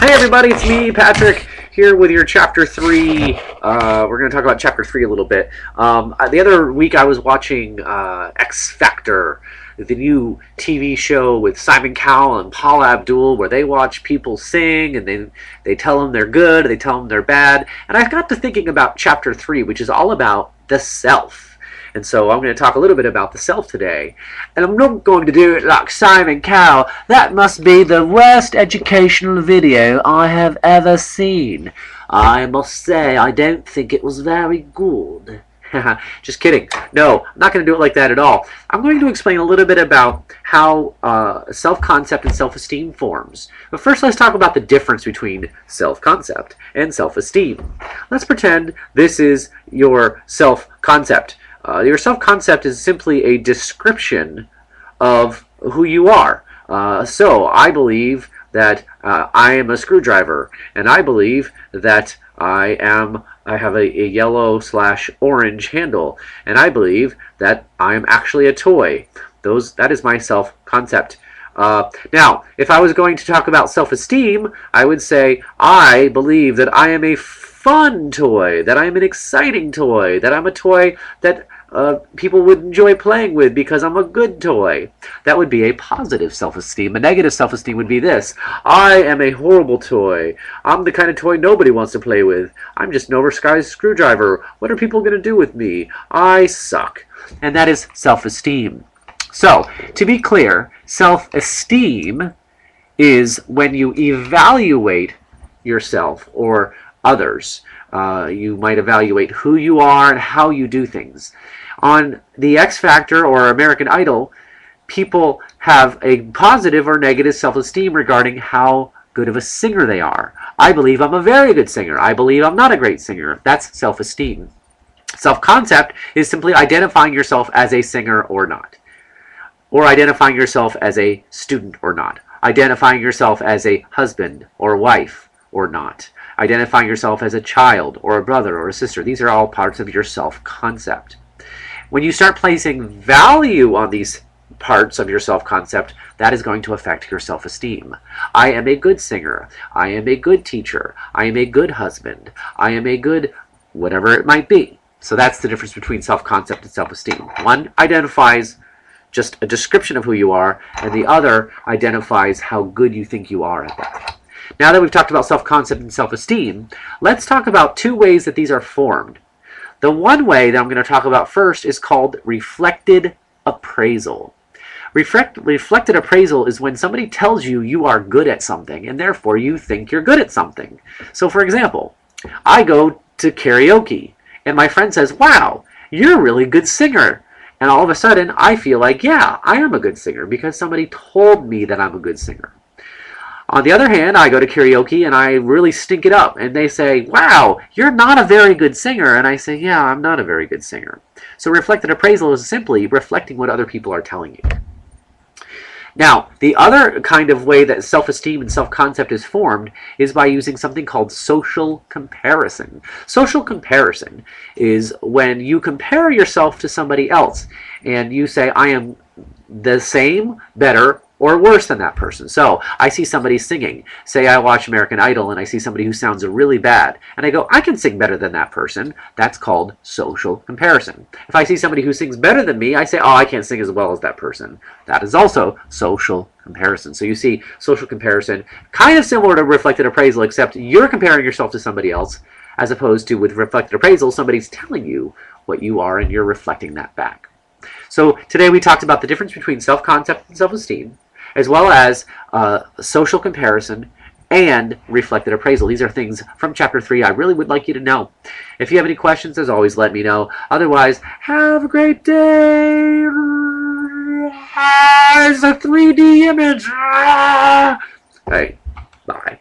Hey everybody, it's me, Patrick, here with your Chapter 3. We're going to talk about Chapter 3 a little bit. The other week I was watching X Factor, the new TV show with Simon Cowell and Paula Abdul, where they watch people sing and they tell them they're good, they tell them they're bad. And I got to thinking about Chapter 3, which is all about the self. And so I'm going to talk a little bit about the self today. And I'm not going to do it like Simon Cowell. That must be the worst educational video I have ever seen. I must say, I don't think it was very good. Just kidding. No, I'm not going to do it like that at all. I'm going to explain a little bit about how self-concept and self-esteem forms. But first, let's talk about the difference between self-concept and self-esteem. Let's pretend this is your self-concept. Your self-concept is simply a description of who you are. So I believe that I am a screwdriver, and I believe that I have a yellow/orange handle, and I believe that I am actually a toy. That is my self-concept. Now, if I was going to talk about self-esteem, I would say I believe that I am a fun toy, that I'm an exciting toy, that I'm a toy that people would enjoy playing with because I'm a good toy. That would be a positive self-esteem. A negative self-esteem would be this: I am a horrible toy. I'm the kind of toy nobody wants to play with. I'm just an oversized screwdriver. What are people going to do with me? I suck. And that is self-esteem. So, to be clear, self-esteem is when you evaluate yourself or others. You might evaluate who you are and how you do things. On the X Factor or American Idol, people have a positive or negative self-esteem regarding how good of a singer they are. I believe I'm a very good singer. I believe I'm not a great singer. That's self-esteem. Self-concept is simply identifying yourself as a singer or not, or identifying yourself as a student or not, identifying yourself as a husband or wife or not, identifying yourself as a child or a brother or a sister. These are all parts of your self-concept. When you start placing value on these parts of your self-concept, that is going to affect your self-esteem. I am a good singer. I am a good teacher. I am a good husband. I am a good whatever it might be. So that's the difference between self-concept and self-esteem. One identifies just a description of who you are, and the other identifies how good you think you are at that. Now that we've talked about self-concept and self-esteem, let's talk about two ways that these are formed. The one way that I'm going to talk about first is called reflected appraisal. Reflected appraisal is when somebody tells you you are good at something, and therefore you think you're good at something. So for example, I go to karaoke, and my friend says, "Wow, you're a really good singer." And all of a sudden, I feel like, yeah, I am a good singer because somebody told me that I'm a good singer. On the other hand, I go to karaoke and I really stink it up. And they say, "Wow, you're not a very good singer." And I say, "Yeah, I'm not a very good singer." So reflected appraisal is simply reflecting what other people are telling you. Now, the other kind of way that self-esteem and self-concept is formed is by using something called social comparison. Social comparison is when you compare yourself to somebody else and you say, I am the same, better, or worse than that person. So I see somebody singing. Say I watch American Idol and I see somebody who sounds really bad. And I go, I can sing better than that person. That's called social comparison. If I see somebody who sings better than me, I say, oh, I can't sing as well as that person. That is also social comparison. So you see social comparison, kind of similar to reflected appraisal, except you're comparing yourself to somebody else, as opposed to with reflected appraisal, somebody's telling you what you are and you're reflecting that back. So today we talked about the difference between self-concept and self-esteem, as well as social comparison and reflected appraisal. These are things from Chapter 3 I really would like you to know. If you have any questions, as always, let me know. Otherwise, have a great day. It's a 3D image. Hey, bye.